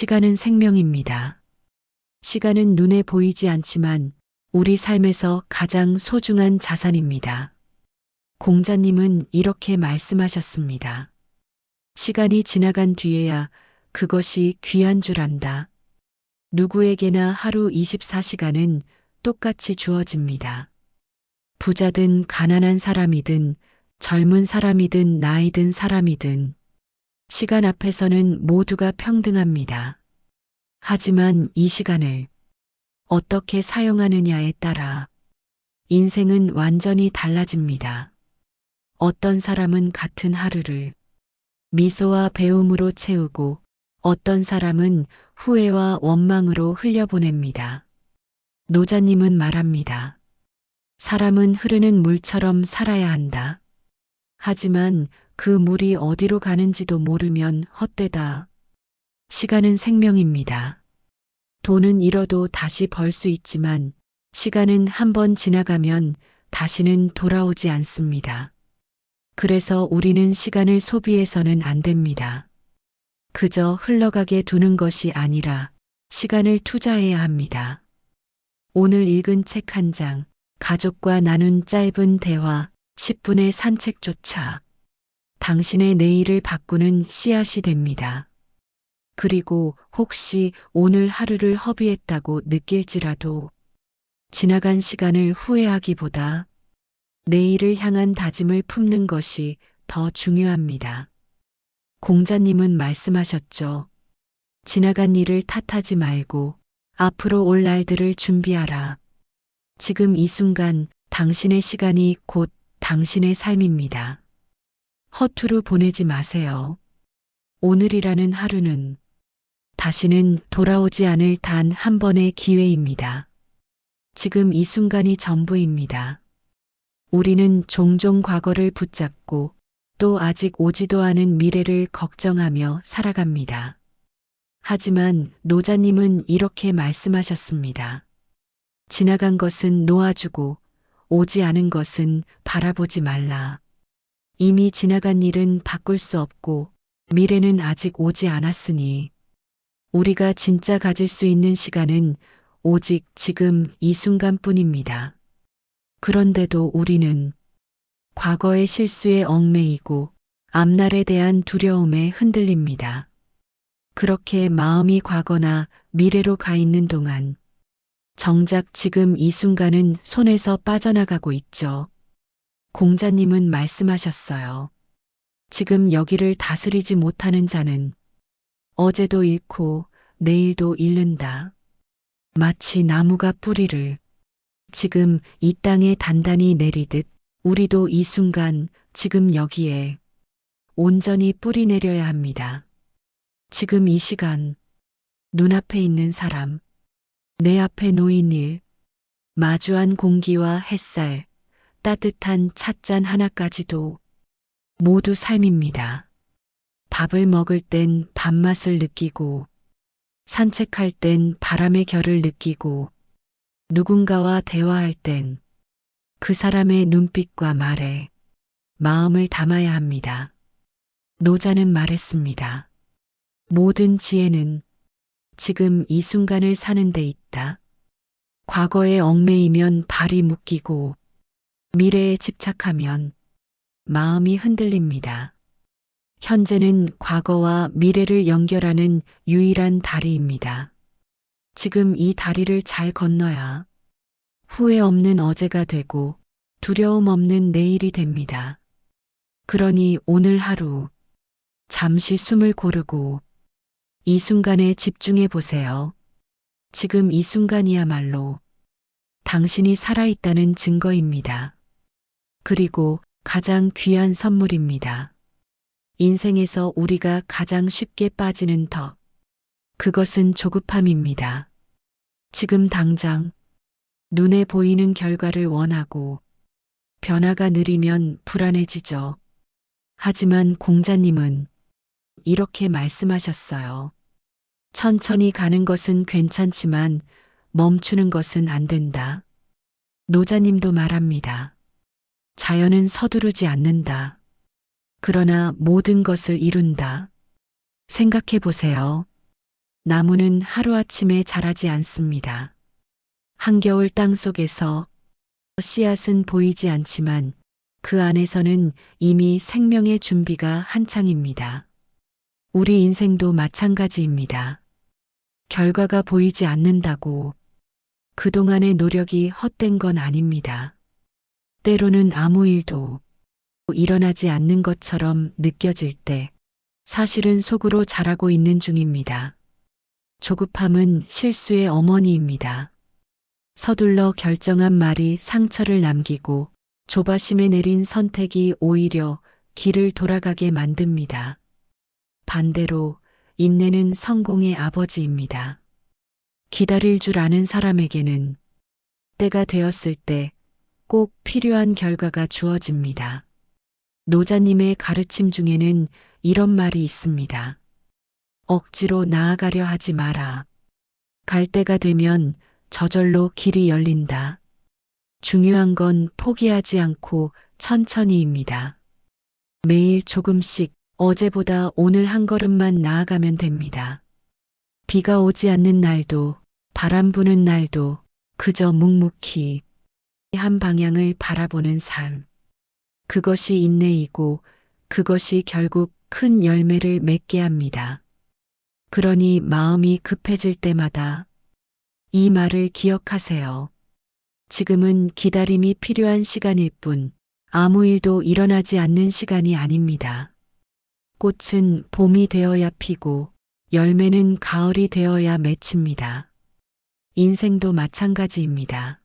시간은 생명입니다. 시간은 눈에 보이지 않지만 우리 삶에서 가장 소중한 자산입니다. 공자님은 이렇게 말씀하셨습니다. 시간이 지나간 뒤에야 그것이 귀한 줄 안다. 누구에게나 하루 24시간은 똑같이 주어집니다. 부자든 가난한 사람이든 젊은 사람이든 나이 든 사람이든 시간 앞에서는 모두가 평등합니다. 하지만 이 시간을 어떻게 사용하느냐에 따라 인생은 완전히 달라집니다. 어떤 사람은 같은 하루를 미소와 배움으로 채우고 어떤 사람은 후회와 원망으로 흘려보냅니다. 노자님은 말합니다. 사람은 흐르는 물처럼 살아야 한다. 하지만 그 물이 어디로 가는지도 모르면 헛되다. 시간은 생명입니다. 돈은 잃어도 다시 벌 수 있지만 시간은 한 번 지나가면 다시는 돌아오지 않습니다. 그래서 우리는 시간을 소비해서는 안 됩니다. 그저 흘러가게 두는 것이 아니라 시간을 투자해야 합니다. 오늘 읽은 책 한 장, 가족과 나눈 짧은 대화, 10분의 산책조차 당신의 내일을 바꾸는 씨앗이 됩니다. 그리고 혹시 오늘 하루를 허비했다고 느낄지라도 지나간 시간을 후회하기보다 내일을 향한 다짐을 품는 것이 더 중요합니다. 공자님은 말씀하셨죠. 지나간 일을 탓하지 말고 앞으로 올 날들을 준비하라. 지금 이 순간 당신의 시간이 곧 당신의 삶입니다. 허투루 보내지 마세요. 오늘이라는 하루는 다시는 돌아오지 않을 단 한 번의 기회입니다. 지금 이 순간이 전부입니다. 우리는 종종 과거를 붙잡고 또 아직 오지도 않은 미래를 걱정하며 살아갑니다. 하지만 노자님은 이렇게 말씀하셨습니다. 지나간 것은 놓아주고 오지 않은 것은 바라보지 말라. 이미 지나간 일은 바꿀 수 없고 미래는 아직 오지 않았으니 우리가 진짜 가질 수 있는 시간은 오직 지금 이 순간뿐입니다. 그런데도 우리는 과거의 실수에 얽매이고 앞날에 대한 두려움에 흔들립니다. 그렇게 마음이 과거나 미래로 가 있는 동안 정작 지금 이 순간은 손에서 빠져나가고 있죠. 공자님은 말씀하셨어요. 지금 여기를 다스리지 못하는 자는 어제도 잃고 내일도 잃는다. 마치 나무가 뿌리를 지금 이 땅에 단단히 내리듯 우리도 이 순간 지금 여기에 온전히 뿌리 내려야 합니다. 지금 이 시간 눈앞에 있는 사람, 내 앞에 놓인 일, 마주한 공기와 햇살, 따뜻한 찻잔 하나까지도 모두 삶입니다. 밥을 먹을 땐 밥맛을 느끼고 산책할 땐 바람의 결을 느끼고 누군가와 대화할 땐 그 사람의 눈빛과 말에 마음을 담아야 합니다. 노자는 말했습니다. 모든 지혜는 지금 이 순간을 사는 데 있다. 과거에 얽매이면 발이 묶이고 미래에 집착하면 마음이 흔들립니다. 현재는 과거와 미래를 연결하는 유일한 다리입니다. 지금 이 다리를 잘 건너야 후회 없는 어제가 되고 두려움 없는 내일이 됩니다. 그러니 오늘 하루 잠시 숨을 고르고 이 순간에 집중해 보세요. 지금 이 순간이야말로 당신이 살아있다는 증거입니다. 그리고 가장 귀한 선물입니다. 인생에서 우리가 가장 쉽게 빠지는 덕, 그것은 조급함입니다. 지금 당장 눈에 보이는 결과를 원하고 변화가 느리면 불안해지죠. 하지만 공자님은 이렇게 말씀하셨어요. 천천히 가는 것은 괜찮지만 멈추는 것은 안 된다. 노자님도 말합니다. 자연은 서두르지 않는다. 그러나 모든 것을 이룬다. 생각해 보세요. 나무는 하루아침에 자라지 않습니다. 한겨울 땅 속에서 씨앗은 보이지 않지만 그 안에서는 이미 생명의 준비가 한창입니다. 우리 인생도 마찬가지입니다. 결과가 보이지 않는다고 그동안의 노력이 헛된 건 아닙니다. 때로는 아무 일도 일어나지 않는 것처럼 느껴질 때 사실은 속으로 자라고 있는 중입니다. 조급함은 실수의 어머니입니다. 서둘러 결정한 말이 상처를 남기고 조바심에 내린 선택이 오히려 길을 돌아가게 만듭니다. 반대로 인내는 성공의 아버지입니다. 기다릴 줄 아는 사람에게는 때가 되었을 때 꼭 필요한 결과가 주어집니다. 노자님의 가르침 중에는 이런 말이 있습니다. 억지로 나아가려 하지 마라. 갈 때가 되면 저절로 길이 열린다. 중요한 건 포기하지 않고 천천히입니다. 매일 조금씩 어제보다 오늘 한 걸음만 나아가면 됩니다. 비가 오지 않는 날도 바람 부는 날도 그저 묵묵히 한 방향을 바라보는 삶. 그것이 인내이고 그것이 결국 큰 열매를 맺게 합니다. 그러니 마음이 급해질 때마다 이 말을 기억하세요. 지금은 기다림이 필요한 시간일 뿐 아무 일도 일어나지 않는 시간이 아닙니다. 꽃은 봄이 되어야 피고 열매는 가을이 되어야 맺힙니다. 인생도 마찬가지입니다.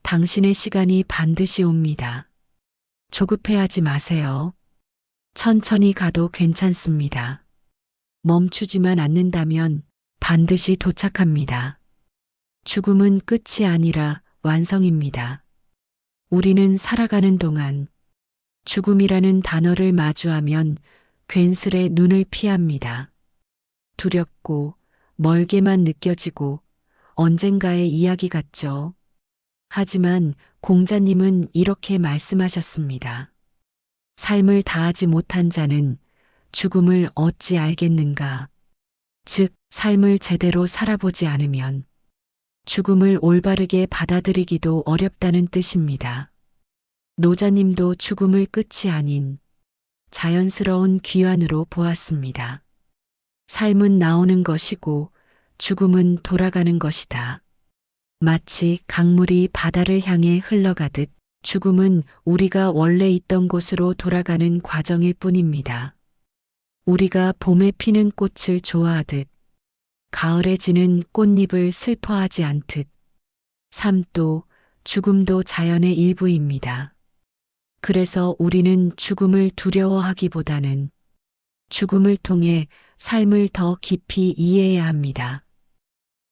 당신의 시간이 반드시 옵니다. 조급해하지 마세요. 천천히 가도 괜찮습니다. 멈추지만 않는다면 반드시 도착합니다. 죽음은 끝이 아니라 완성입니다. 우리는 살아가는 동안 죽음이라는 단어를 마주하면 괜스레 눈을 피합니다. 두렵고 멀게만 느껴지고 언젠가의 이야기 같죠. 하지만 공자님은 이렇게 말씀하셨습니다. 삶을 다하지 못한 자는 죽음을 어찌 알겠는가. 즉, 삶을 제대로 살아보지 않으면 죽음을 올바르게 받아들이기도 어렵다는 뜻입니다. 노자님도 죽음을 끝이 아닌 자연스러운 귀환으로 보았습니다. 삶은 나오는 것이고 죽음은 돌아가는 것이다. 마치 강물이 바다를 향해 흘러가듯 죽음은 우리가 원래 있던 곳으로 돌아가는 과정일 뿐입니다. 우리가 봄에 피는 꽃을 좋아하듯 가을에 지는 꽃잎을 슬퍼하지 않듯 삶도 죽음도 자연의 일부입니다. 그래서 우리는 죽음을 두려워하기보다는 죽음을 통해 삶을 더 깊이 이해해야 합니다.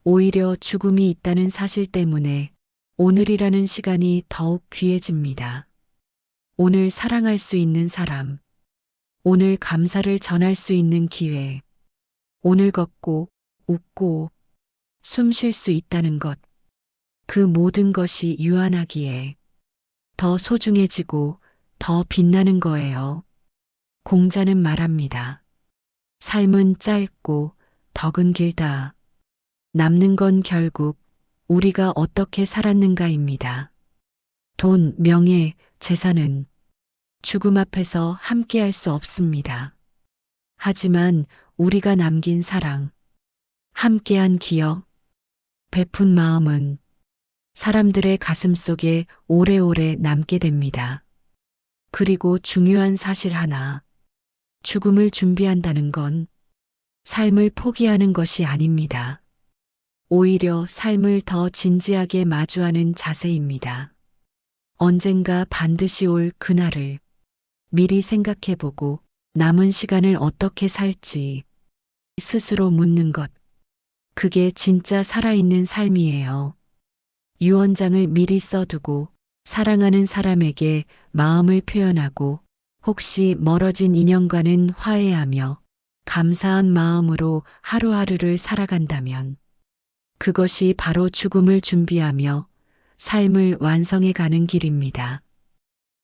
오히려 죽음이 있다는 사실 때문에 오늘이라는 시간이 더욱 귀해집니다. 오늘 사랑할 수 있는 사람, 오늘 감사를 전할 수 있는 기회, 오늘 걷고 웃고 숨 쉴 수 있다는 것, 그 모든 것이 유한하기에 더 소중해지고 더 빛나는 거예요. 공자는 말합니다. 삶은 짧고 덕은 길다. 남는 건 결국 우리가 어떻게 살았는가입니다. 돈, 명예, 재산은 죽음 앞에서 함께할 수 없습니다. 하지만 우리가 남긴 사랑, 함께한 기억, 베푼 마음은 사람들의 가슴 속에 오래오래 남게 됩니다. 그리고 중요한 사실 하나, 죽음을 준비한다는 건 삶을 포기하는 것이 아닙니다. 오히려 삶을 더 진지하게 마주하는 자세입니다. 언젠가 반드시 올 그날을 미리 생각해보고 남은 시간을 어떻게 살지 스스로 묻는 것. 그게 진짜 살아있는 삶이에요. 유언장을 미리 써두고 사랑하는 사람에게 마음을 표현하고 혹시 멀어진 인연과는 화해하며 감사한 마음으로 하루하루를 살아간다면 그것이 바로 죽음을 준비하며 삶을 완성해 가는 길입니다.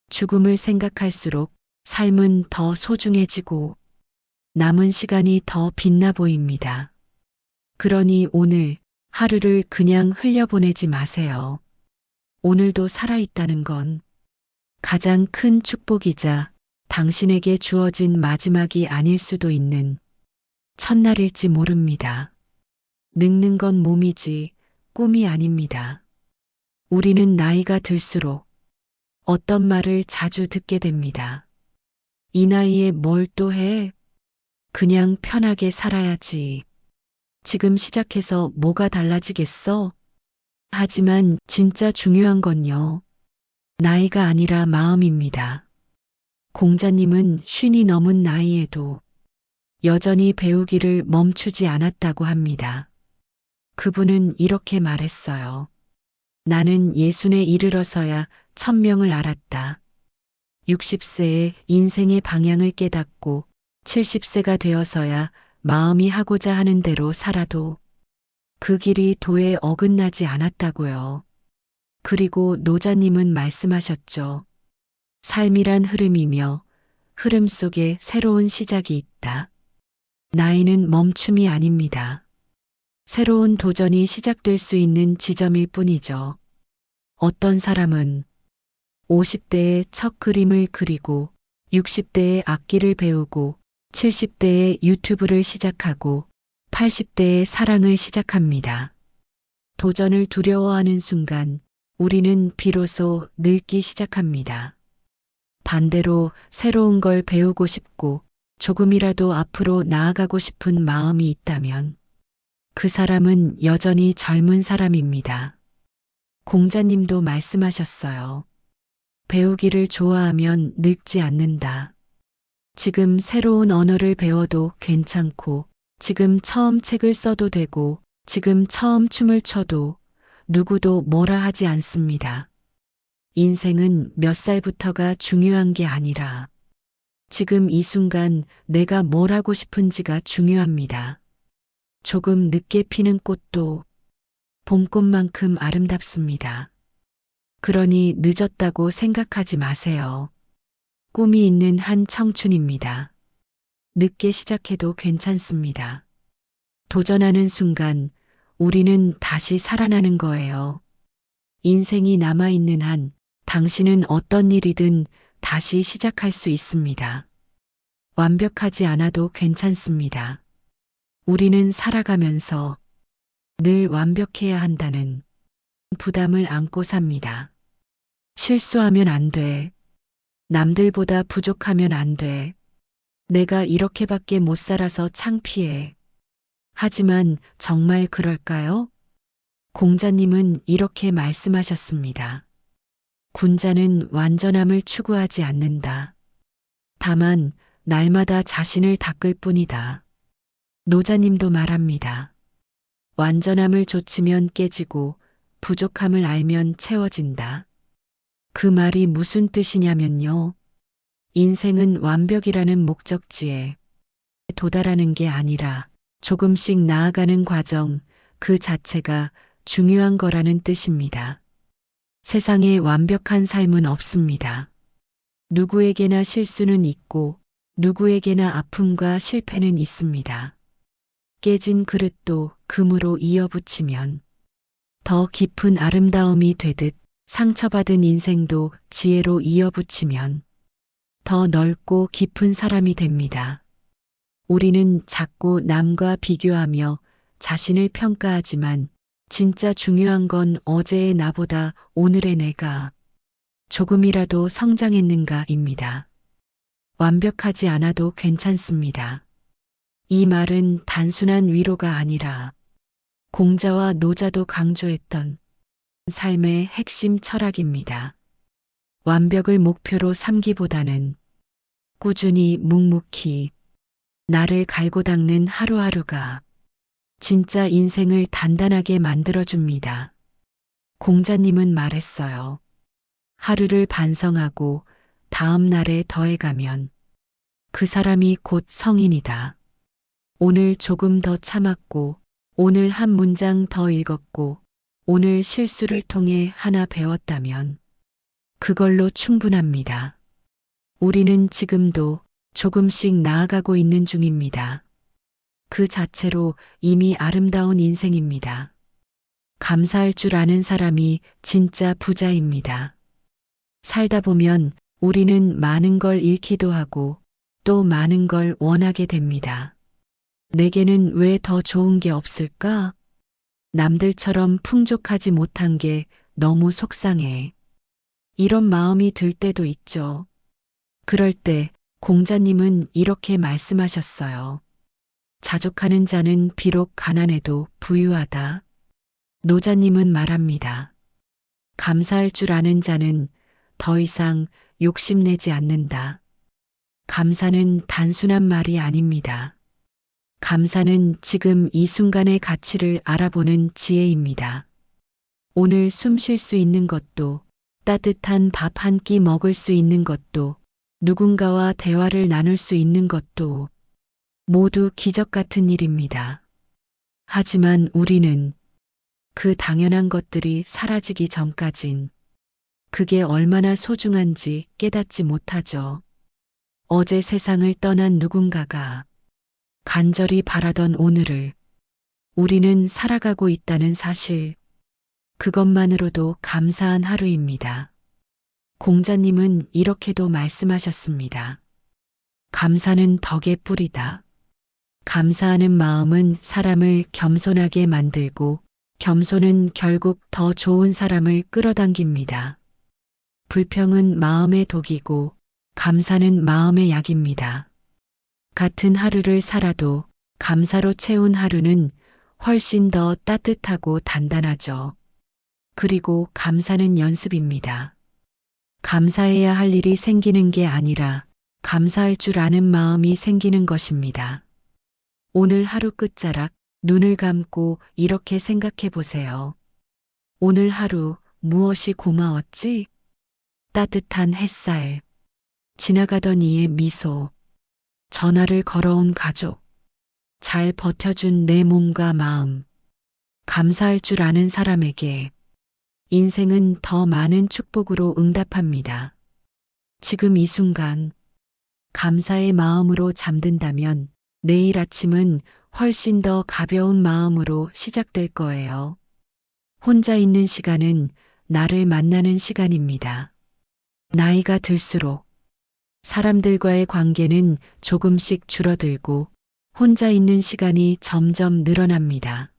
죽음을 생각할수록 삶은 더 소중해지고 남은 시간이 더 빛나 보입니다. 그러니 오늘 하루를 그냥 흘려보내지 마세요. 오늘도 살아있다는 건 가장 큰 축복이자 당신에게 주어진 마지막이 아닐 수도 있는 첫날일지 모릅니다. 늙는 건 몸이지 꿈이 아닙니다. 우리는 나이가 들수록 어떤 말을 자주 듣게 됩니다. 이 나이에 뭘 또 해? 그냥 편하게 살아야지. 지금 시작해서 뭐가 달라지겠어? 하지만 진짜 중요한 건요. 나이가 아니라 마음입니다. 공자님은 50이 넘은 나이에도 여전히 배우기를 멈추지 않았다고 합니다. 그분은 이렇게 말했어요. 나는 60에 이르러서야 천명을 알았다. 60세에 인생의 방향을 깨닫고 70세가 되어서야 마음이 하고자 하는 대로 살아도 그 길이 도에 어긋나지 않았다고요. 그리고 노자님은 말씀하셨죠. 삶이란 흐름이며 흐름 속에 새로운 시작이 있다. 나이는 멈춤이 아닙니다. 새로운 도전이 시작될 수 있는 지점일 뿐이죠. 어떤 사람은 50대에 첫 그림을 그리고 60대에 악기를 배우고 70대에 유튜브를 시작하고 80대에 사랑을 시작합니다. 도전을 두려워하는 순간 우리는 비로소 늙기 시작합니다. 반대로 새로운 걸 배우고 싶고 조금이라도 앞으로 나아가고 싶은 마음이 있다면 그 사람은 여전히 젊은 사람입니다. 공자님도 말씀하셨어요. 배우기를 좋아하면 늙지 않는다. 지금 새로운 언어를 배워도 괜찮고, 지금 처음 책을 써도 되고, 지금 처음 춤을 춰도 누구도 뭐라 하지 않습니다. 인생은 몇 살부터가 중요한 게 아니라 지금 이 순간 내가 뭘 하고 싶은지가 중요합니다. 조금 늦게 피는 꽃도 봄꽃만큼 아름답습니다. 그러니 늦었다고 생각하지 마세요. 꿈이 있는 한 청춘입니다. 늦게 시작해도 괜찮습니다. 도전하는 순간 우리는 다시 살아나는 거예요. 인생이 남아있는 한 당신은 어떤 일이든 다시 시작할 수 있습니다. 완벽하지 않아도 괜찮습니다. 우리는 살아가면서 늘 완벽해야 한다는 부담을 안고 삽니다. 실수하면 안 돼. 남들보다 부족하면 안 돼. 내가 이렇게밖에 못 살아서 창피해. 하지만 정말 그럴까요? 공자님은 이렇게 말씀하셨습니다. 군자는 완전함을 추구하지 않는다. 다만 날마다 자신을 닦을 뿐이다. 노자님도 말합니다. 완전함을 좇으면 깨지고 부족함을 알면 채워진다. 그 말이 무슨 뜻이냐면요. 인생은 완벽이라는 목적지에 도달하는 게 아니라 조금씩 나아가는 과정 그 자체가 중요한 거라는 뜻입니다. 세상에 완벽한 삶은 없습니다. 누구에게나 실수는 있고 누구에게나 아픔과 실패는 있습니다. 깨진 그릇도 금으로 이어붙이면 더 깊은 아름다움이 되듯 상처받은 인생도 지혜로 이어붙이면 더 넓고 깊은 사람이 됩니다. 우리는 자꾸 남과 비교하며 자신을 평가하지만 진짜 중요한 건 어제의 나보다 오늘의 내가 조금이라도 성장했는가입니다. 완벽하지 않아도 괜찮습니다. 이 말은 단순한 위로가 아니라 공자와 노자도 강조했던 삶의 핵심 철학입니다. 완벽을 목표로 삼기보다는 꾸준히 묵묵히 나를 갈고 닦는 하루하루가 진짜 인생을 단단하게 만들어줍니다. 공자님은 말했어요. 하루를 반성하고 다음 날에 더해가면 그 사람이 곧 성인이다. 오늘 조금 더 참았고, 오늘 한 문장 더 읽었고, 오늘 실수를 통해 하나 배웠다면 그걸로 충분합니다. 우리는 지금도 조금씩 나아가고 있는 중입니다. 그 자체로 이미 아름다운 인생입니다. 감사할 줄 아는 사람이 진짜 부자입니다. 살다 보면 우리는 많은 걸 잃기도 하고 또 많은 걸 원하게 됩니다. 내게는 왜 더 좋은 게 없을까? 남들처럼 풍족하지 못한 게 너무 속상해. 이런 마음이 들 때도 있죠. 그럴 때 공자님은 이렇게 말씀하셨어요. 자족하는 자는 비록 가난해도 부유하다. 노자님은 말합니다. 감사할 줄 아는 자는 더 이상 욕심내지 않는다. 감사는 단순한 말이 아닙니다. 감사는 지금 이 순간의 가치를 알아보는 지혜입니다. 오늘 숨 쉴 수 있는 것도, 따뜻한 밥 한 끼 먹을 수 있는 것도, 누군가와 대화를 나눌 수 있는 것도 모두 기적 같은 일입니다. 하지만 우리는 그 당연한 것들이 사라지기 전까진 그게 얼마나 소중한지 깨닫지 못하죠. 어제 세상을 떠난 누군가가 간절히 바라던 오늘을 우리는 살아가고 있다는 사실, 그것만으로도 감사한 하루입니다. 공자님은 이렇게도 말씀하셨습니다. 감사는 덕의 뿌리다. 감사하는 마음은 사람을 겸손하게 만들고 겸손은 결국 더 좋은 사람을 끌어당깁니다. 불평은 마음의 독이고 감사는 마음의 약입니다. 같은 하루를 살아도 감사로 채운 하루는 훨씬 더 따뜻하고 단단하죠. 그리고 감사는 연습입니다. 감사해야 할 일이 생기는 게 아니라 감사할 줄 아는 마음이 생기는 것입니다. 오늘 하루 끝자락 눈을 감고 이렇게 생각해 보세요. 오늘 하루 무엇이 고마웠지? 따뜻한 햇살, 지나가던 이의 미소, 전화를 걸어온 가족, 잘 버텨준 내 몸과 마음, 감사할 줄 아는 사람에게 인생은 더 많은 축복으로 응답합니다. 지금 이 순간 감사의 마음으로 잠든다면 내일 아침은 훨씬 더 가벼운 마음으로 시작될 거예요. 혼자 있는 시간은 나를 만나는 시간입니다. 나이가 들수록 사람들과의 관계는 조금씩 줄어들고 혼자 있는 시간이 점점 늘어납니다.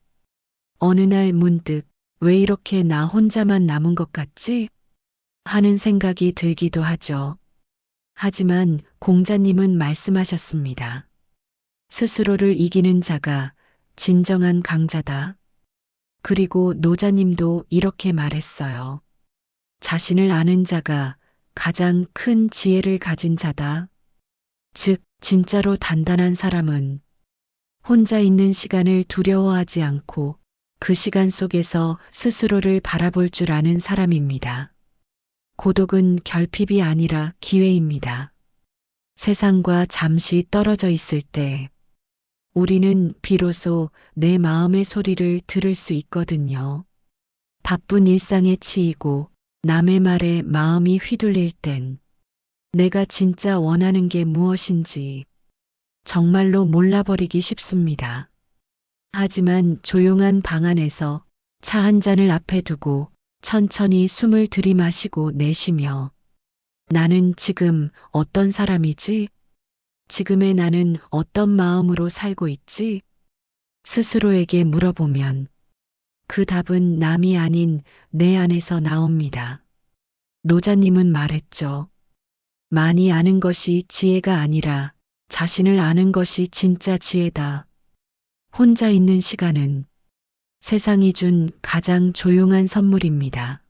어느 날 문득 왜 이렇게 나 혼자만 남은 것 같지? 하는 생각이 들기도 하죠. 하지만 공자님은 말씀하셨습니다. 스스로를 이기는 자가 진정한 강자다. 그리고 노자님도 이렇게 말했어요. 자신을 아는 자가 가장 큰 지혜를 가진 자다. 즉, 진짜로 단단한 사람은 혼자 있는 시간을 두려워하지 않고 그 시간 속에서 스스로를 바라볼 줄 아는 사람입니다. 고독은 결핍이 아니라 기회입니다. 세상과 잠시 떨어져 있을 때 우리는 비로소 내 마음의 소리를 들을 수 있거든요. 바쁜 일상에 치이고 남의 말에 마음이 휘둘릴 땐 내가 진짜 원하는 게 무엇인지 정말로 몰라버리기 쉽습니다. 하지만 조용한 방 안에서 차 한 잔을 앞에 두고 천천히 숨을 들이마시고 내쉬며 나는 지금 어떤 사람이지? 지금의 나는 어떤 마음으로 살고 있지? 스스로에게 물어보면 그 답은 남이 아닌 내 안에서 나옵니다. 노자님은 말했죠. 많이 아는 것이 지혜가 아니라 자신을 아는 것이 진짜 지혜다. 혼자 있는 시간은 세상이 준 가장 조용한 선물입니다.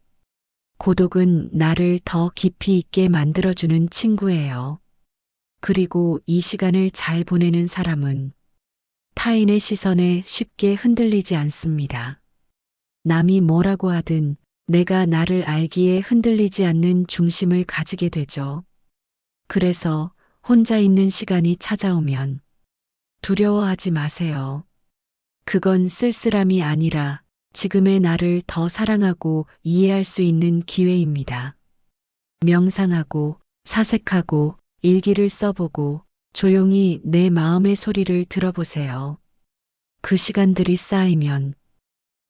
고독은 나를 더 깊이 있게 만들어주는 친구예요. 그리고 이 시간을 잘 보내는 사람은 타인의 시선에 쉽게 흔들리지 않습니다. 남이 뭐라고 하든 내가 나를 알기에 흔들리지 않는 중심을 가지게 되죠. 그래서 혼자 있는 시간이 찾아오면 두려워하지 마세요. 그건 쓸쓸함이 아니라 지금의 나를 더 사랑하고 이해할 수 있는 기회입니다. 명상하고 사색하고 일기를 써보고 조용히 내 마음의 소리를 들어보세요. 그 시간들이 쌓이면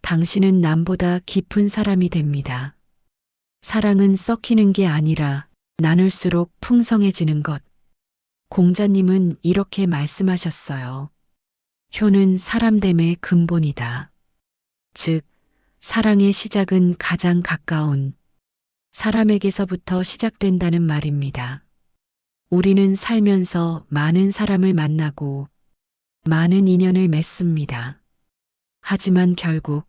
당신은 남보다 깊은 사람이 됩니다. 사랑은 썩히는 게 아니라 나눌수록 풍성해지는 것. 공자님은 이렇게 말씀하셨어요. 효는 사람됨의 근본이다. 즉, 사랑의 시작은 가장 가까운 사람에게서부터 시작된다는 말입니다. 우리는 살면서 많은 사람을 만나고 많은 인연을 맺습니다. 하지만 결국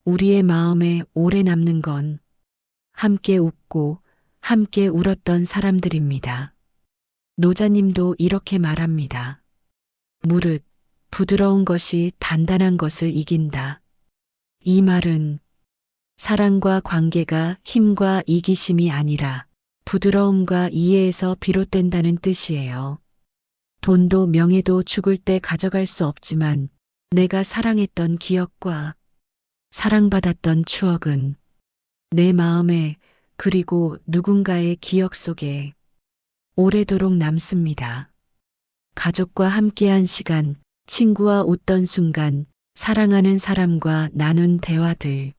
우리의 마음에 오래 남는 건 함께 웃고 함께 울었던 사람들입니다. 노자님도 이렇게 말합니다. 무릇 부드러운 것이 단단한 것을 이긴다. 이 말은 사랑과 관계가 힘과 이기심이 아니라 부드러움과 이해에서 비롯된다는 뜻이에요. 돈도 명예도 죽을 때 가져갈 수 없지만 내가 사랑했던 기억과 사랑받았던 추억은 내 마음에 그리고 누군가의 기억 속에 오래도록 남습니다. 가족과 함께한 시간, 친구와 웃던 순간, 사랑하는 사람과 나눈 대화들.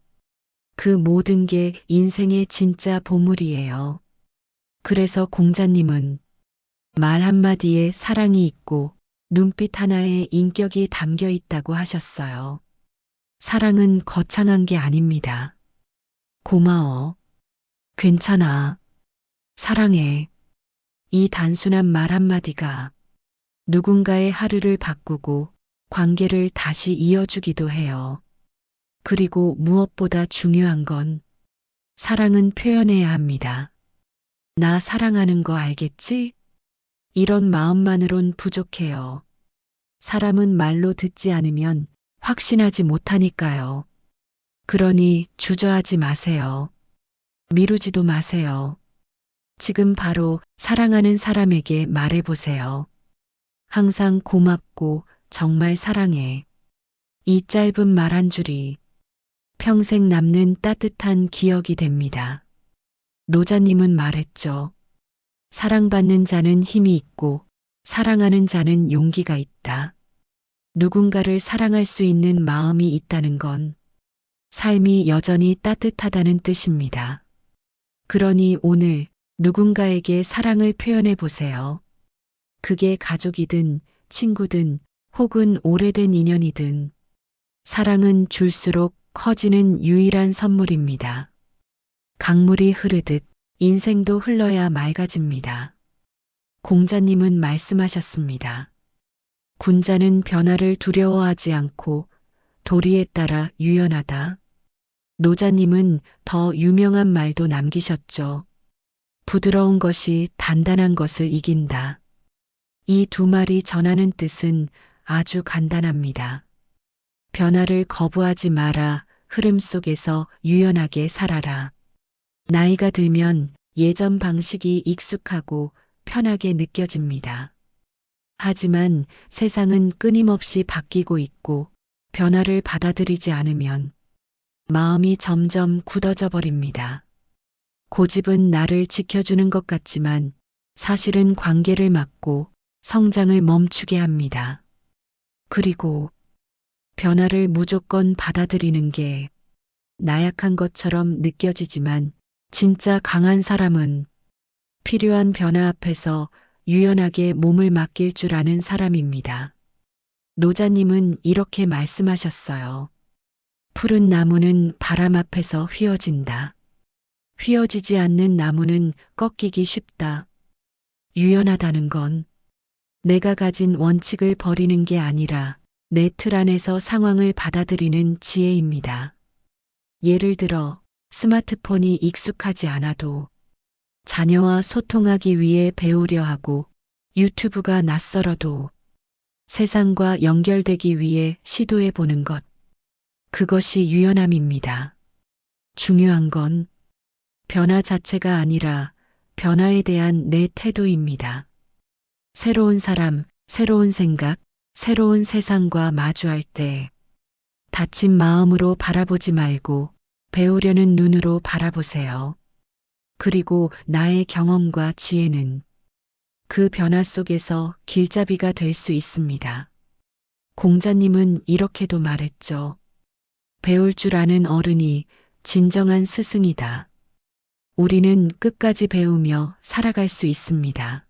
그 모든 게 인생의 진짜 보물이에요. 그래서 공자님은 말 한마디에 사랑이 있고 눈빛 하나에 인격이 담겨 있다고 하셨어요. 사랑은 거창한 게 아닙니다. 고마워. 괜찮아. 사랑해. 이 단순한 말 한마디가 누군가의 하루를 바꾸고 관계를 다시 이어주기도 해요. 그리고 무엇보다 중요한 건 사랑은 표현해야 합니다. 나 사랑하는 거 알겠지? 이런 마음만으론 부족해요. 사람은 말로 듣지 않으면 확신하지 못하니까요. 그러니 주저하지 마세요. 미루지도 마세요. 지금 바로 사랑하는 사람에게 말해보세요. 항상 고맙고 정말 사랑해. 이 짧은 말 한 줄이 평생 남는 따뜻한 기억이 됩니다. 노자님은 말했죠. 사랑받는 자는 힘이 있고 사랑하는 자는 용기가 있다. 누군가를 사랑할 수 있는 마음이 있다는 건 삶이 여전히 따뜻하다는 뜻입니다. 그러니 오늘 누군가에게 사랑을 표현해 보세요. 그게 가족이든 친구든 혹은 오래된 인연이든 사랑은 줄수록 커지는 유일한 선물입니다. 강물이 흐르듯 인생도 흘러야 맑아집니다. 공자님은 말씀하셨습니다. 군자는 변화를 두려워하지 않고 도리에 따라 유연하다. 노자님은 더 유명한 말도 남기셨죠. 부드러운 것이 단단한 것을 이긴다. 이 두 말이 전하는 뜻은 아주 간단합니다. 변화를 거부하지 마라. 흐름 속에서 유연하게 살아라. 나이가 들면 예전 방식이 익숙하고 편하게 느껴집니다. 하지만 세상은 끊임없이 바뀌고 있고 변화를 받아들이지 않으면 마음이 점점 굳어져 버립니다. 고집은 나를 지켜주는 것 같지만 사실은 관계를 막고 성장을 멈추게 합니다. 그리고 변화를 무조건 받아들이는 게 나약한 것처럼 느껴지지만 진짜 강한 사람은 필요한 변화 앞에서 유연하게 몸을 맡길 줄 아는 사람입니다. 노자님은 이렇게 말씀하셨어요. 푸른 나무는 바람 앞에서 휘어진다. 휘어지지 않는 나무는 꺾이기 쉽다. 유연하다는 건 내가 가진 원칙을 버리는 게 아니라 내 틀 안에서 상황을 받아들이는 지혜입니다. 예를 들어 스마트폰이 익숙하지 않아도 자녀와 소통하기 위해 배우려 하고 유튜브가 낯설어도 세상과 연결되기 위해 시도해 보는 것. 그것이 유연함입니다. 중요한 건 변화 자체가 아니라 변화에 대한 내 태도입니다. 새로운 사람, 새로운 생각, 새로운 세상과 마주할 때 다친 마음으로 바라보지 말고 배우려는 눈으로 바라보세요. 그리고 나의 경험과 지혜는 그 변화 속에서 길잡이가 될 수 있습니다. 공자님은 이렇게도 말했죠. 배울 줄 아는 어른이 진정한 스승이다. 우리는 끝까지 배우며 살아갈 수 있습니다.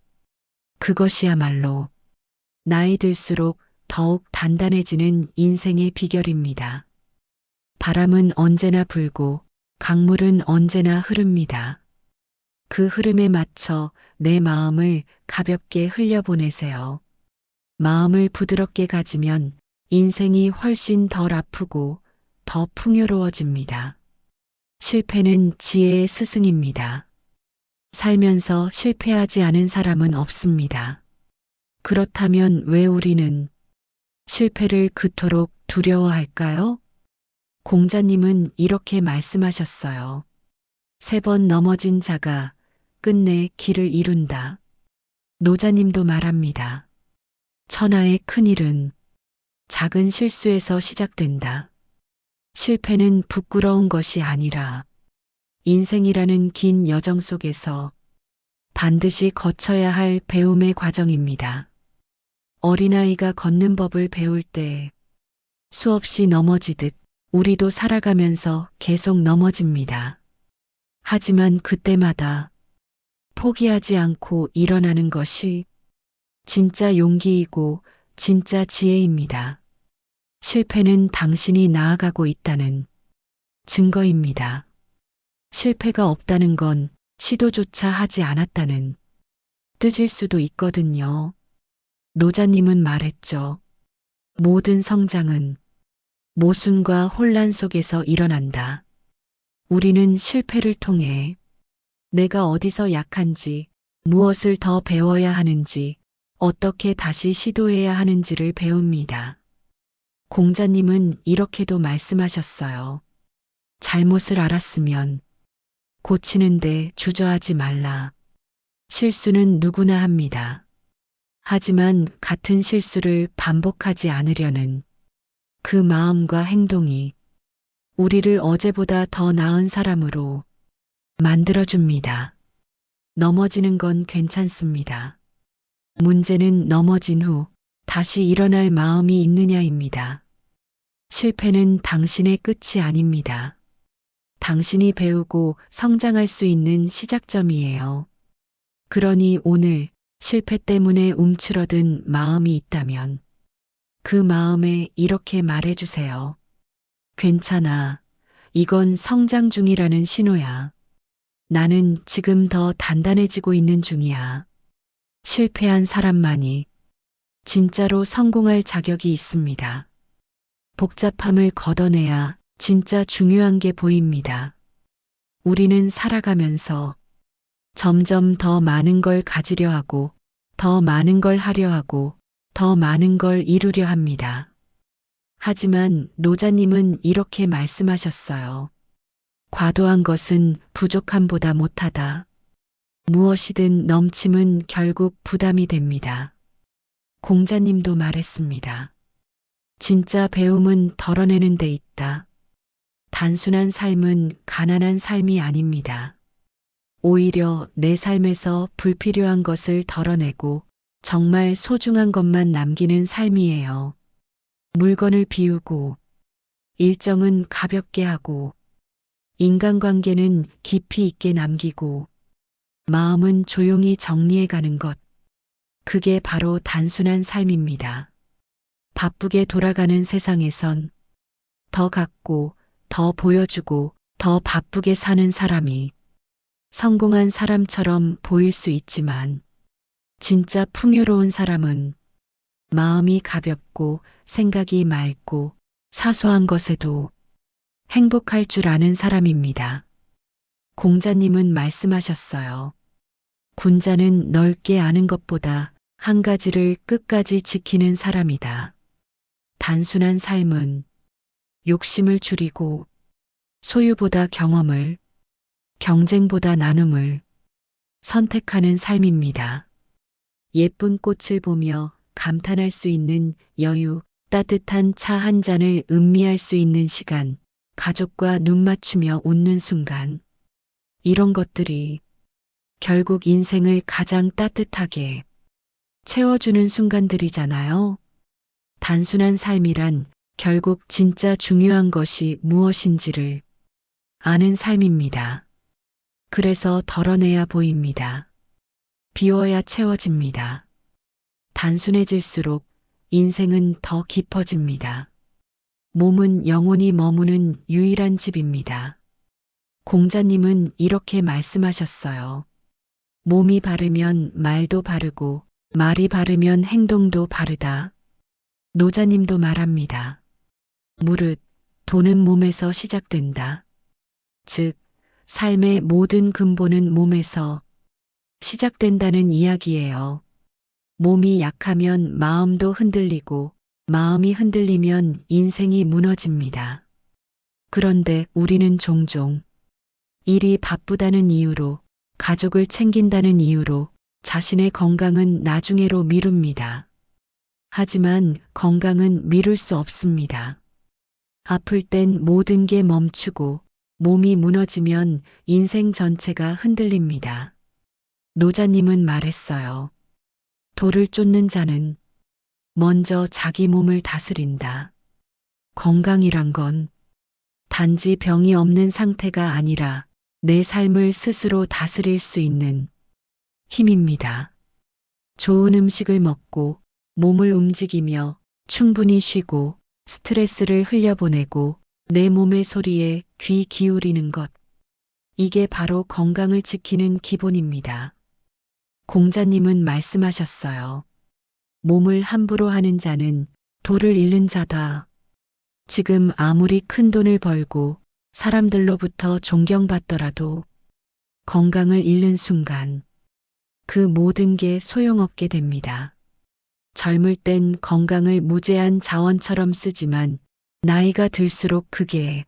그것이야말로 나이 들수록 더욱 단단해지는 인생의 비결입니다. 바람은 언제나 불고 강물은 언제나 흐릅니다. 그 흐름에 맞춰 내 마음을 가볍게 흘려보내세요. 마음을 부드럽게 가지면 인생이 훨씬 덜 아프고 더 풍요로워집니다. 실패는 지혜의 스승입니다. 살면서 실패하지 않은 사람은 없습니다. 그렇다면 왜 우리는 실패를 그토록 두려워할까요? 공자님은 이렇게 말씀하셨어요. 3번 넘어진 자가 끝내 길을 이룬다. 노자님도 말합니다. 천하의 큰일은 작은 실수에서 시작된다. 실패는 부끄러운 것이 아니라 인생이라는 긴 여정 속에서 반드시 거쳐야 할 배움의 과정입니다. 어린아이가 걷는 법을 배울 때 수없이 넘어지듯 우리도 살아가면서 계속 넘어집니다. 하지만 그때마다 포기하지 않고 일어나는 것이 진짜 용기이고 진짜 지혜입니다. 실패는 당신이 나아가고 있다는 증거입니다. 실패가 없다는 건 시도조차 하지 않았다는 뜻일 수도 있거든요. 노자님은 말했죠. 모든 성장은 모순과 혼란 속에서 일어난다. 우리는 실패를 통해 내가 어디서 약한지, 무엇을 더 배워야 하는지, 어떻게 다시 시도해야 하는지를 배웁니다. 공자님은 이렇게도 말씀하셨어요. 잘못을 알았으면 고치는데 주저하지 말라. 실수는 누구나 합니다. 하지만 같은 실수를 반복하지 않으려는 그 마음과 행동이 우리를 어제보다 더 나은 사람으로 만들어줍니다. 넘어지는 건 괜찮습니다. 문제는 넘어진 후 다시 일어날 마음이 있느냐입니다. 실패는 당신의 끝이 아닙니다. 당신이 배우고 성장할 수 있는 시작점이에요. 그러니 오늘 실패 때문에 움츠러든 마음이 있다면 그 마음에 이렇게 말해주세요. 괜찮아. 이건 성장 중이라는 신호야. 나는 지금 더 단단해지고 있는 중이야. 실패한 사람만이 진짜로 성공할 자격이 있습니다. 복잡함을 걷어내야 진짜 중요한 게 보입니다. 우리는 살아가면서 점점 더 많은 걸 가지려 하고, 더 많은 걸 하려 하고, 더 많은 걸 이루려 합니다. 하지만 노자님은 이렇게 말씀하셨어요. 과도한 것은 부족함보다 못하다. 무엇이든 넘침은 결국 부담이 됩니다. 공자님도 말했습니다. 진짜 배움은 덜어내는 데 있다. 단순한 삶은 가난한 삶이 아닙니다. 오히려 내 삶에서 불필요한 것을 덜어내고 정말 소중한 것만 남기는 삶이에요. 물건을 비우고, 일정은 가볍게 하고, 인간관계는 깊이 있게 남기고, 마음은 조용히 정리해가는 것. 그게 바로 단순한 삶입니다. 바쁘게 돌아가는 세상에선 더 갖고, 더 보여주고, 더 바쁘게 사는 사람이 성공한 사람처럼 보일 수 있지만, 진짜 풍요로운 사람은 마음이 가볍고 생각이 맑고 사소한 것에도 행복할 줄 아는 사람입니다. 공자님은 말씀하셨어요. 군자는 넓게 아는 것보다 한 가지를 끝까지 지키는 사람이다. 단순한 삶은 욕심을 줄이고 소유보다 경험을, 경쟁보다 나눔을 선택하는 삶입니다. 예쁜 꽃을 보며 감탄할 수 있는 여유, 따뜻한 차 한 잔을 음미할 수 있는 시간, 가족과 눈 맞추며 웃는 순간. 이런 것들이 결국 인생을 가장 따뜻하게 채워주는 순간들이잖아요. 단순한 삶이란 결국 진짜 중요한 것이 무엇인지를 아는 삶입니다. 그래서 덜어내야 보입니다. 비워야 채워집니다. 단순해질수록 인생은 더 깊어집니다. 몸은 영혼이 머무는 유일한 집입니다. 공자님은 이렇게 말씀하셨어요. 몸이 바르면 말도 바르고 말이 바르면 행동도 바르다. 노자님도 말합니다. 무릇 도는 몸에서 시작된다. 즉, 삶의 모든 근본은 몸에서 시작된다는 이야기예요. 몸이 약하면 마음도 흔들리고 마음이 흔들리면 인생이 무너집니다. 그런데 우리는 종종 일이 바쁘다는 이유로, 가족을 챙긴다는 이유로 자신의 건강은 나중에로 미룹니다. 하지만 건강은 미룰 수 없습니다. 아플 땐 모든 게 멈추고 몸이 무너지면 인생 전체가 흔들립니다. 노자님은 말했어요. 돌을 쫓는 자는 먼저 자기 몸을 다스린다. 건강이란 건 단지 병이 없는 상태가 아니라 내 삶을 스스로 다스릴 수 있는 힘입니다. 좋은 음식을 먹고 몸을 움직이며 충분히 쉬고 스트레스를 흘려보내고 내 몸의 소리에 귀 기울이는 것. 이게 바로 건강을 지키는 기본입니다. 공자님은 말씀하셨어요. 몸을 함부로 하는 자는 도를 잃는 자다. 지금 아무리 큰 돈을 벌고 사람들로부터 존경받더라도 건강을 잃는 순간 그 모든 게 소용없게 됩니다. 젊을 땐 건강을 무제한 자원처럼 쓰지만 나이가 들수록 그게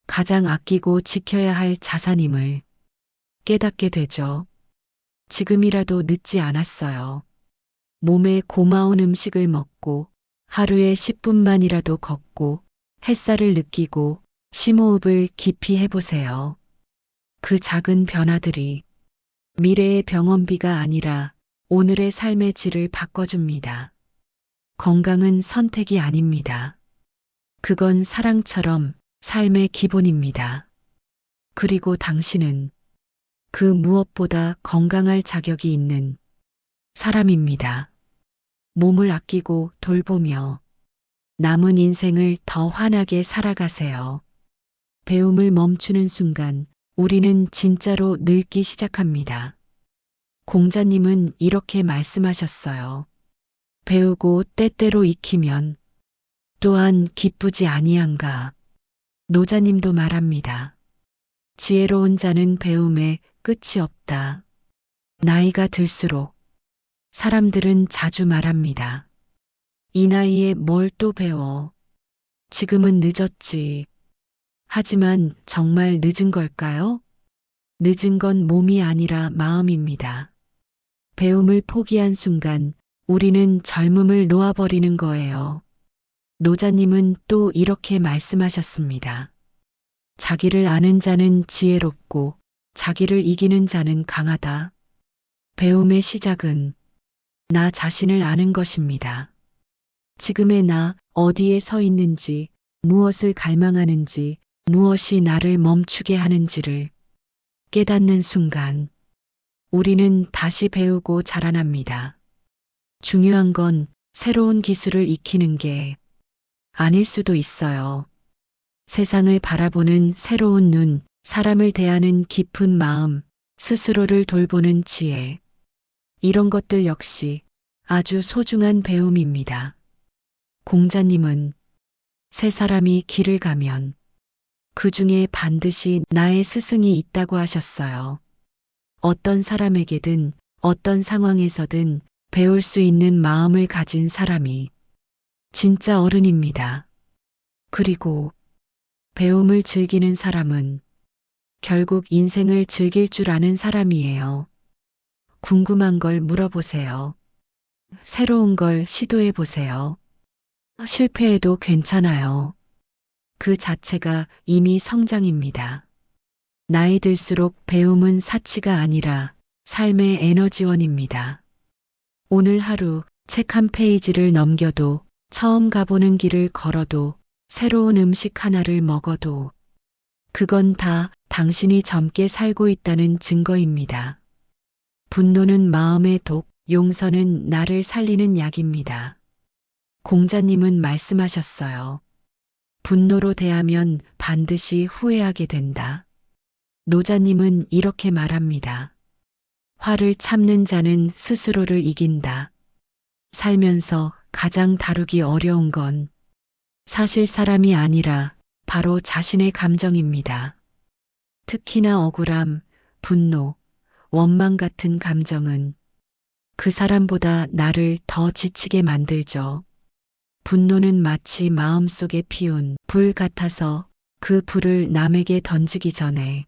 가장 아끼고 지켜야 할 자산임을 깨닫게 되죠. 지금이라도 늦지 않았어요. 몸에 고마운 음식을 먹고 하루에 10분만이라도 걷고 햇살을 느끼고 심호흡을 깊이 해보세요. 그 작은 변화들이 미래의 병원비가 아니라 오늘의 삶의 질을 바꿔줍니다. 건강은 선택이 아닙니다. 그건 사랑처럼 삶의 기본입니다. 그리고 당신은 그 무엇보다 건강할 자격이 있는 사람입니다. 몸을 아끼고 돌보며 남은 인생을 더 환하게 살아가세요. 배움을 멈추는 순간 우리는 진짜로 늙기 시작합니다. 공자님은 이렇게 말씀하셨어요. 배우고 때때로 익히면 또한 기쁘지 아니한가. 노자님도 말합니다. 지혜로운 자는 배움에 끝이 없다. 나이가 들수록 사람들은 자주 말합니다. 이 나이에 뭘 또 배워. 지금은 늦었지. 하지만 정말 늦은 걸까요? 늦은 건 몸이 아니라 마음입니다. 배움을 포기한 순간 우리는 젊음을 놓아버리는 거예요. 노자님은 또 이렇게 말씀하셨습니다. 자기를 아는 자는 지혜롭고 자기를 이기는 자는 강하다. 배움의 시작은 나 자신을 아는 것입니다. 지금의 나, 어디에 서 있는지, 무엇을 갈망하는지, 무엇이 나를 멈추게 하는지를 깨닫는 순간 우리는 다시 배우고 자라납니다. 중요한 건 새로운 기술을 익히는 게 아닐 수도 있어요. 세상을 바라보는 새로운 눈, 사람을 대하는 깊은 마음, 스스로를 돌보는 지혜. 이런 것들 역시 아주 소중한 배움입니다. 공자님은 세 사람이 길을 가면 그 중에 반드시 나의 스승이 있다고 하셨어요. 어떤 사람에게든 어떤 상황에서든 배울 수 있는 마음을 가진 사람이 진짜 어른입니다. 그리고 배움을 즐기는 사람은 결국 인생을 즐길 줄 아는 사람이에요. 궁금한 걸 물어보세요. 새로운 걸 시도해 보세요. 실패해도 괜찮아요. 그 자체가 이미 성장입니다. 나이 들수록 배움은 사치가 아니라 삶의 에너지원입니다. 오늘 하루 책 한 페이지를 넘겨도 처음 가보는 길을 걸어도 새로운 음식 하나를 먹어도 그건 다 당신이 젊게 살고 있다는 증거입니다. 분노는 마음의 독, 용서는 나를 살리는 약입니다. 공자님은 말씀하셨어요. 분노로 대하면 반드시 후회하게 된다. 노자님은 이렇게 말합니다. 화를 참는 자는 스스로를 이긴다. 살면서 가장 다루기 어려운 건 사실 사람이 아니라 바로 자신의 감정입니다. 특히나 억울함, 분노, 원망 같은 감정은 그 사람보다 나를 더 지치게 만들죠. 분노는 마치 마음속에 피운 불 같아서 그 불을 남에게 던지기 전에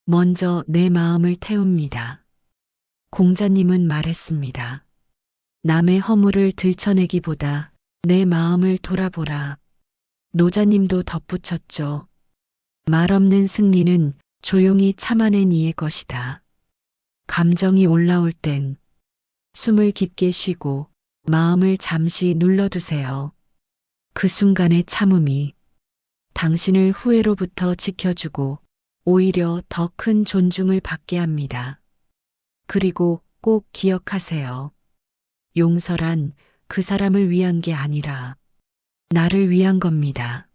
먼저 내 마음을 태웁니다. 공자님은 말했습니다. 남의 허물을 들춰내기보다 내 마음을 돌아보라. 노자님도 덧붙였죠. 말 없는 승리는 조용히 참아낸 이의 것이다. 감정이 올라올 땐 숨을 깊게 쉬고 마음을 잠시 눌러두세요. 그 순간의 참음이 당신을 후회로부터 지켜주고 오히려 더 큰 존중을 받게 합니다. 그리고 꼭 기억하세요. 용서란 그 사람을 위한 게 아니라 나를 위한 겁니다.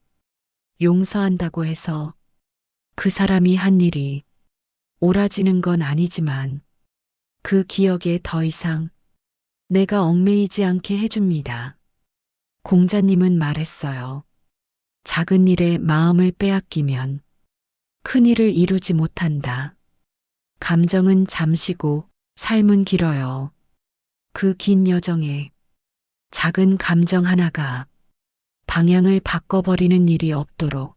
용서한다고 해서 그 사람이 한 일이 옳아지는 건 아니지만 그 기억에 더 이상 내가 얽매이지 않게 해줍니다. 공자님은 말했어요. 작은 일에 마음을 빼앗기면 큰 일을 이루지 못한다. 감정은 잠시고 삶은 길어요. 그 긴 여정에 작은 감정 하나가 방향을 바꿔버리는 일이 없도록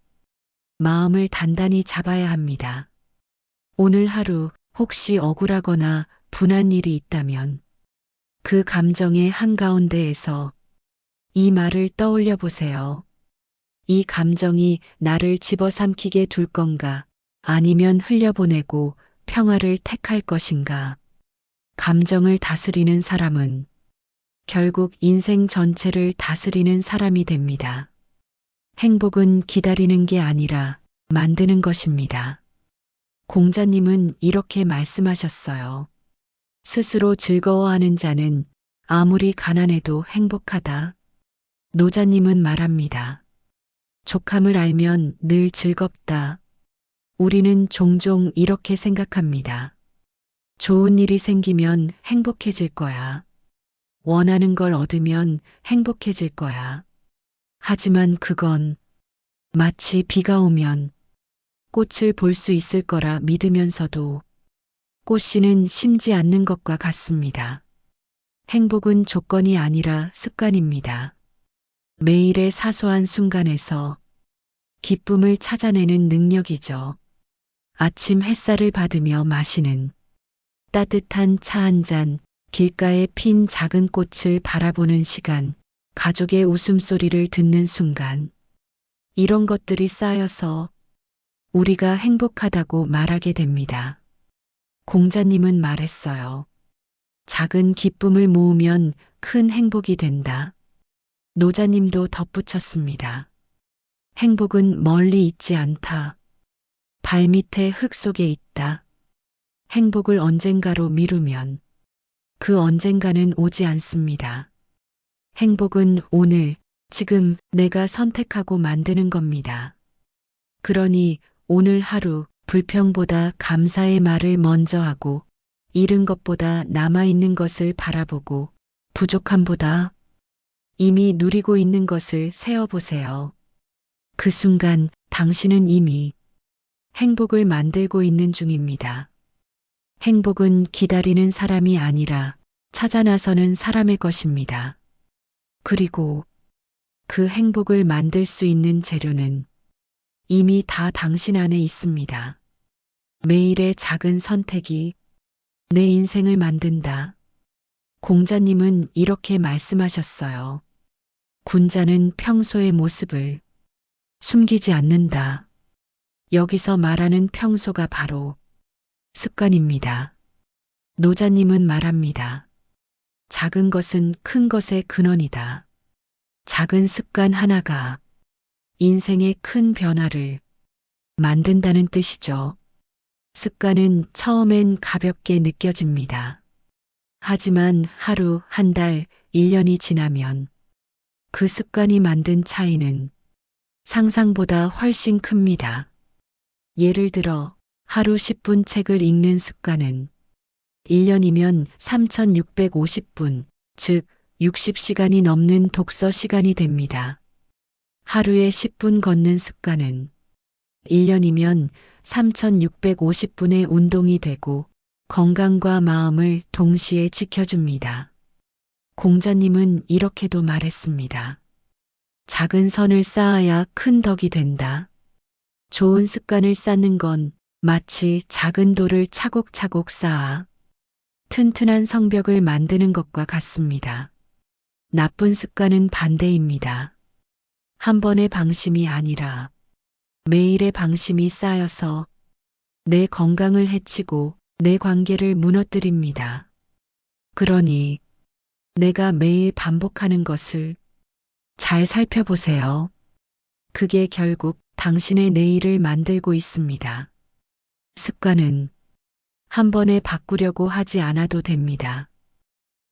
마음을 단단히 잡아야 합니다. 오늘 하루 혹시 억울하거나 분한 일이 있다면 그 감정의 한가운데에서 이 말을 떠올려 보세요. 이 감정이 나를 집어삼키게 둘 건가 아니면 흘려보내고 평화를 택할 것인가. 감정을 다스리는 사람은 결국 인생 전체를 다스리는 사람이 됩니다. 행복은 기다리는 게 아니라 만드는 것입니다. 공자님은 이렇게 말씀하셨어요. 스스로 즐거워하는 자는 아무리 가난해도 행복하다. 노자님은 말합니다. 족함을 알면 늘 즐겁다. 우리는 종종 이렇게 생각합니다. 좋은 일이 생기면 행복해질 거야. 원하는 걸 얻으면 행복해질 거야. 하지만 그건 마치 비가 오면 꽃을 볼 수 있을 거라 믿으면서도 꽃씨는 심지 않는 것과 같습니다. 행복은 조건이 아니라 습관입니다. 매일의 사소한 순간에서 기쁨을 찾아내는 능력이죠. 아침 햇살을 받으며 마시는 따뜻한 차 한 잔, 길가에 핀 작은 꽃을 바라보는 시간, 가족의 웃음소리를 듣는 순간, 이런 것들이 쌓여서 우리가 행복하다고 말하게 됩니다. 공자님은 말했어요. 작은 기쁨을 모으면 큰 행복이 된다. 노자님도 덧붙였습니다. 행복은 멀리 있지 않다. 발밑의 흙 속에 있다. 행복을 언젠가로 미루면 그 언젠가는 오지 않습니다. 행복은 오늘, 지금 내가 선택하고 만드는 겁니다. 그러니 오늘 하루 불평보다 감사의 말을 먼저 하고 잃은 것보다 남아있는 것을 바라보고 부족함보다 이미 누리고 있는 것을 세어보세요. 그 순간 당신은 이미 행복을 만들고 있는 중입니다. 행복은 기다리는 사람이 아니라 찾아 나서는 사람의 것입니다. 그리고 그 행복을 만들 수 있는 재료는 이미 다 당신 안에 있습니다. 매일의 작은 선택이 내 인생을 만든다. 공자님은 이렇게 말씀하셨어요. 군자는 평소의 모습을 숨기지 않는다. 여기서 말하는 평소가 바로 습관입니다. 노자님은 말합니다. 작은 것은 큰 것의 근원이다. 작은 습관 하나가 인생의 큰 변화를 만든다는 뜻이죠. 습관은 처음엔 가볍게 느껴집니다. 하지만 하루, 한 달, 1년이 지나면 그 습관이 만든 차이는 상상보다 훨씬 큽니다. 예를 들어 하루 10분 책을 읽는 습관은 1년이면 3,650분, 즉 60시간이 넘는 독서 시간이 됩니다. 하루에 10분 걷는 습관은 1년이면 3,650분의 운동이 되고 건강과 마음을 동시에 지켜줍니다. 공자님은 이렇게도 말했습니다. 작은 선을 쌓아야 큰 덕이 된다. 좋은 습관을 쌓는 건 마치 작은 돌을 차곡차곡 쌓아 튼튼한 성벽을 만드는 것과 같습니다. 나쁜 습관은 반대입니다. 한 번의 방심이 아니라 매일의 방심이 쌓여서 내 건강을 해치고 내 관계를 무너뜨립니다. 그러니 내가 매일 반복하는 것을 잘 살펴보세요. 그게 결국 당신의 내일을 만들고 있습니다. 습관은 한 번에 바꾸려고 하지 않아도 됩니다.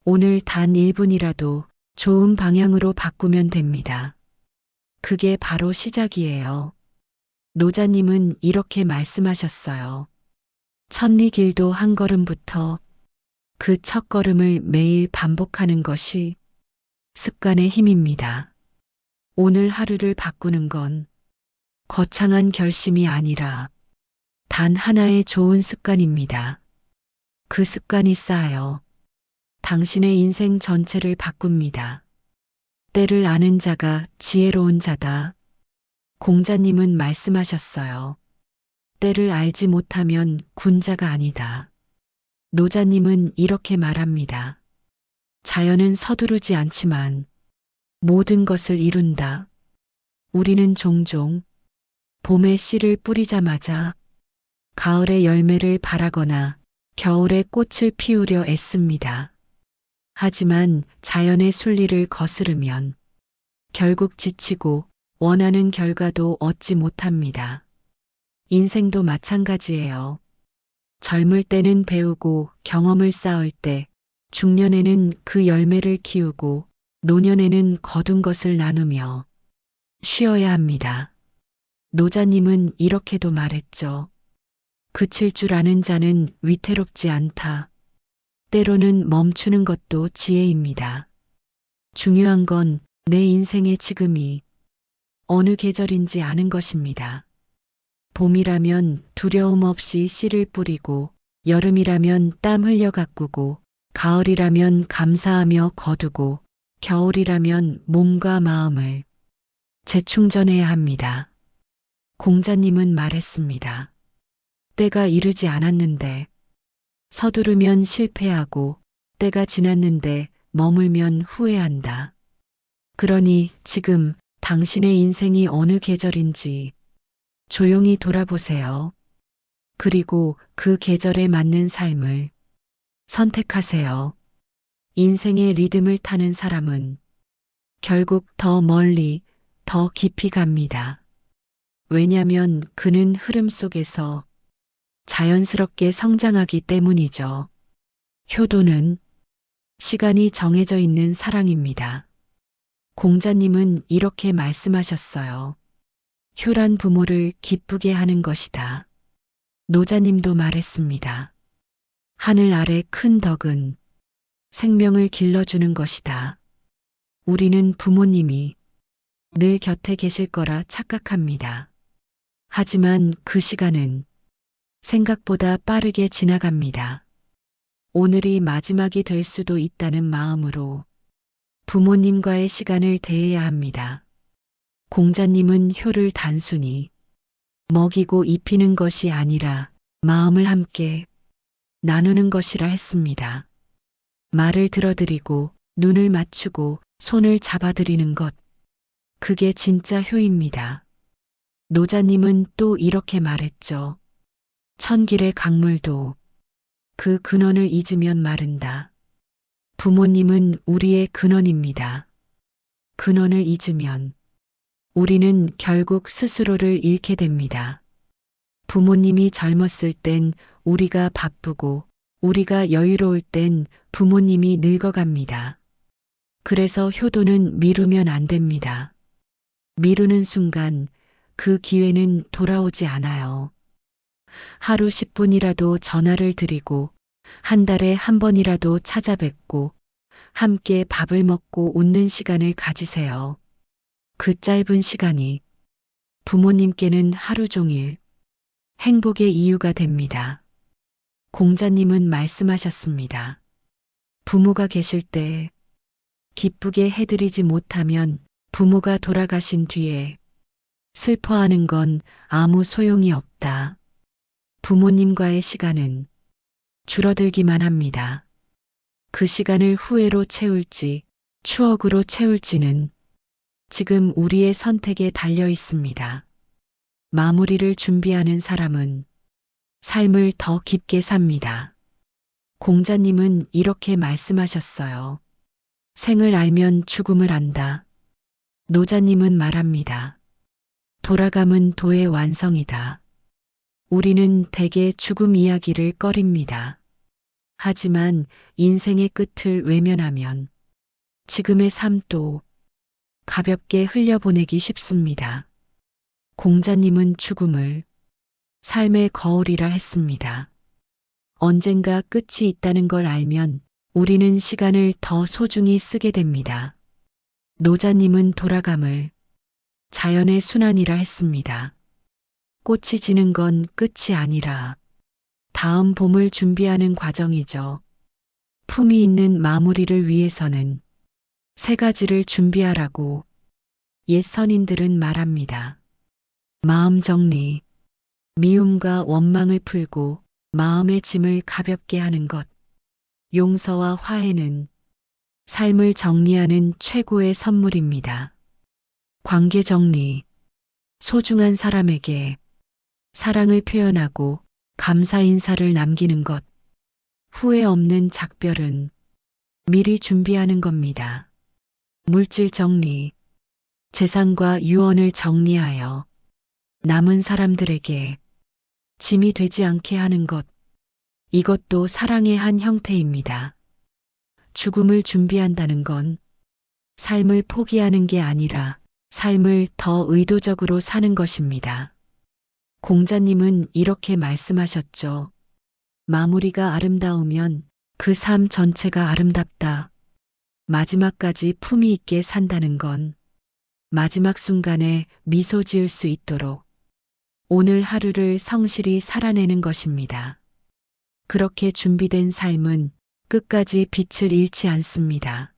오늘 단 1분이라도 좋은 방향으로 바꾸면 됩니다. 그게 바로 시작이에요. 노자님은 이렇게 말씀하셨어요. 천리길도 한 걸음부터 그 첫 걸음을 매일 반복하는 것이 습관의 힘입니다. 오늘 하루를 바꾸는 건 거창한 결심이 아니라 단 하나의 좋은 습관입니다. 그 습관이 쌓여 당신의 인생 전체를 바꿉니다. 때를 아는 자가 지혜로운 자다. 공자님은 말씀하셨어요. 때를 알지 못하면 군자가 아니다. 노자님은 이렇게 말합니다. 자연은 서두르지 않지만 모든 것을 이룬다. 우리는 종종 봄에 씨를 뿌리자마자 가을의 열매를 바라거나 겨울에 꽃을 피우려 애씁니다. 하지만 자연의 순리를 거스르면 결국 지치고 원하는 결과도 얻지 못합니다. 인생도 마찬가지예요. 젊을 때는 배우고 경험을 쌓을 때, 중년에는 그 열매를 키우고 노년에는 거둔 것을 나누며 쉬어야 합니다. 노자님은 이렇게도 말했죠. 그칠 줄 아는 자는 위태롭지 않다. 때로는 멈추는 것도 지혜입니다. 중요한 건 내 인생의 지금이 어느 계절인지 아는 것입니다. 봄이라면 두려움 없이 씨를 뿌리고, 여름이라면 땀 흘려 가꾸고, 가을이라면 감사하며 거두고, 겨울이라면 몸과 마음을 재충전해야 합니다. 공자님은 말했습니다. 때가 이르지 않았는데 서두르면 실패하고 때가 지났는데 머물면 후회한다. 그러니 지금 당신의 인생이 어느 계절인지 조용히 돌아보세요. 그리고 그 계절에 맞는 삶을 선택하세요. 인생의 리듬을 타는 사람은 결국 더 멀리, 더 깊이 갑니다. 왜냐면 그는 흐름 속에서 자연스럽게 성장하기 때문이죠. 효도는 시간이 정해져 있는 사랑입니다. 공자님은 이렇게 말씀하셨어요. 효란 부모를 기쁘게 하는 것이다. 노자님도 말했습니다. 하늘 아래 큰 덕은 생명을 길러주는 것이다. 우리는 부모님이 늘 곁에 계실 거라 착각합니다. 하지만 그 시간은 생각보다 빠르게 지나갑니다. 오늘이 마지막이 될 수도 있다는 마음으로 부모님과의 시간을 대해야 합니다. 공자님은 효를 단순히 먹이고 입히는 것이 아니라 마음을 함께 나누는 것이라 했습니다. 말을 들어드리고 눈을 맞추고 손을 잡아드리는 것, 그게 진짜 효입니다. 노자님은 또 이렇게 말했죠. 천길의 강물도 그 근원을 잊으면 마른다. 부모님은 우리의 근원입니다. 근원을 잊으면 우리는 결국 스스로를 잃게 됩니다. 부모님이 젊었을 땐 우리가 바쁘고 우리가 여유로울 땐 부모님이 늙어갑니다. 그래서 효도는 미루면 안 됩니다. 미루는 순간 그 기회는 돌아오지 않아요. 하루 10분이라도 전화를 드리고 한 달에 한 번이라도 찾아뵙고 함께 밥을 먹고 웃는 시간을 가지세요. 그 짧은 시간이 부모님께는 하루 종일 행복의 이유가 됩니다. 공자님은 말씀하셨습니다. 부모가 계실 때 기쁘게 해드리지 못하면 부모가 돌아가신 뒤에 슬퍼하는 건 아무 소용이 없다. 부모님과의 시간은 줄어들기만 합니다. 그 시간을 후회로 채울지 추억으로 채울지는 지금 우리의 선택에 달려 있습니다. 마무리를 준비하는 사람은 삶을 더 깊게 삽니다. 공자님은 이렇게 말씀하셨어요. 생을 알면 죽음을 안다. 노자님은 말합니다. 돌아감은 도의 완성이다. 우리는 대개 죽음 이야기를 꺼립니다. 하지만 인생의 끝을 외면하면 지금의 삶도 가볍게 흘려보내기 쉽습니다. 공자님은 죽음을 삶의 거울이라 했습니다. 언젠가 끝이 있다는 걸 알면 우리는 시간을 더 소중히 쓰게 됩니다. 노자님은 돌아감을 자연의 순환이라 했습니다. 꽃이 지는 건 끝이 아니라 다음 봄을 준비하는 과정이죠. 품이 있는 마무리를 위해서는 세 가지를 준비하라고 옛 선인들은 말합니다. 마음 정리, 미움과 원망을 풀고 마음의 짐을 가볍게 하는 것, 용서와 화해는 삶을 정리하는 최고의 선물입니다. 관계 정리, 소중한 사람에게 사랑을 표현하고 감사 인사를 남기는 것, 후회 없는 작별은 미리 준비하는 겁니다. 물질 정리, 재산과 유언을 정리하여 남은 사람들에게 짐이 되지 않게 하는 것, 이것도 사랑의 한 형태입니다. 죽음을 준비한다는 건 삶을 포기하는 게 아니라 삶을 더 의도적으로 사는 것입니다. 공자님은 이렇게 말씀하셨죠. 마무리가 아름다우면 그 삶 전체가 아름답다. 마지막까지 품위 있게 산다는 건 마지막 순간에 미소 지을 수 있도록 오늘 하루를 성실히 살아내는 것입니다. 그렇게 준비된 삶은 끝까지 빛을 잃지 않습니다.